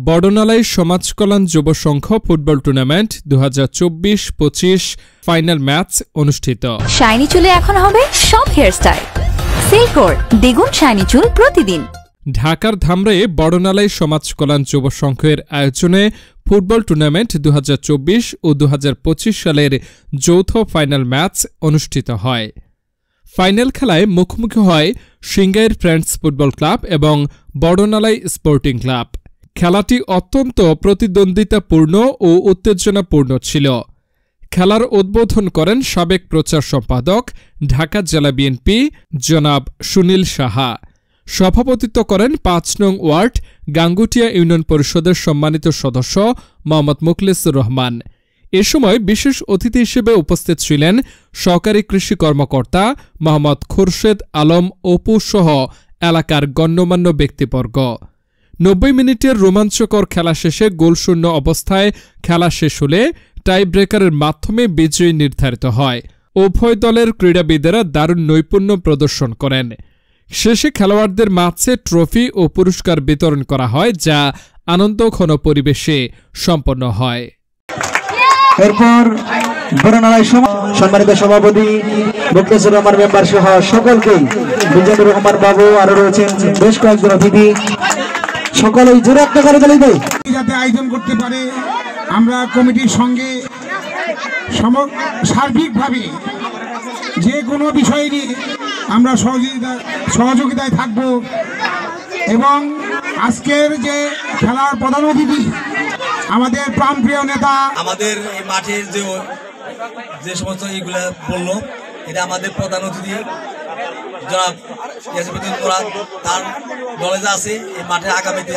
বড়নালাই সমাজ কল্যাণ যুব সংঘ football tournament 2024-25 final match অনুষ্ঠিত। শাইনি চুলে এখন হবে সব হেয়ারস্টাইল। সিল্কোর দ্বিগুণ শাইনি চুল প্রতিদিন। ঢাকার ধামরায়ে বড়নালাই সমাজ কল্যাণ যুব সংঘের আয়োজনে ফুটবল টুর্নামেন্ট 2024 ও 2025 সালের যৌথ ফাইনাল ম্যাচ অনুষ্ঠিত হয়। ফাইনাল খেলায় মুখোমুখি হয় সিংগাইর ফ্রেন্ডস ফুটবল ক্লাব এবং বড়নালাই স্পোর্টিং ক্লাব। খেলাটি অত্যন্ত প্রতিদ্বন্দ্বিতাপূর্ণ ও উত্তেজনাপূর্ণ ছিল। খেলার উদ্বোধন করেন সাবেক প্রচার সম্পাদক ঢাকা জেলা বিএনপি জনাব সুনীল সাহা। সভাপতিত্ব করেন ৫ নং ওয়ার্ড গাঙ্গুটিয়া ইউনিয়ন পরিষদের সম্মানিত সদস্য মোহাম্মদ মুখলেসুর রহমান। এ সময় বিশেষ অতিথি হিসেবে উপস্থিত ছিলেন সহকারী কৃষি কর্মকর্তা মোহাম্মদ খুরশেদ আলম অপু সহ এলাকার গণ্যমান্য ব্যক্তিবর্গ। ৯০ মিনিটের রোমাঞ্চকর খেলা শেষে গোলশূন্য অবস্থায় খেলা শেষ হলে টাই ব্রেকারের মাধ্যমে বিজয়ী নির্ধারিত হয়। উভয় দলের ক্রীড়াবিদেরা দারুণ নৈপুণ্য প্রদর্শন করেন। শেষে খেলোয়াড়দের মাঝে ট্রফি ও পুরস্কার বিতরণ করা হয়, যা আনন্দঘন পরিবেশে সম্পন্ন হয়। এরপর বড়নালাই সম্মানিত সভাপতি মুখলেসুর রহমান মেম্বার সহ সকলকেই মিজানুর রহমান বাবু আরো রয়েছেন বেশ কয়েকজন অতিথি সকলেই জোরে একটা করে তালি দেয়। যাতে আয়োজন করতে পারে আমরা কমিটির সঙ্গে সার্বিকভাবে যে কোনো বিষয় নিয়ে আমরা সহযোগিতায় থাকব এবং আজকের যে খেলার প্রধান অতিথি আমাদের প্রাণপ্রিয় নেতা, আমাদের এই মাঠের যে সমস্ত এইগুলা বললো, এটা আমাদের প্রধান অতিথি জনাব ইয়াসির উদ্দিন মুরাদ, তার দলে যা আছে এই মাঠে আগামীতে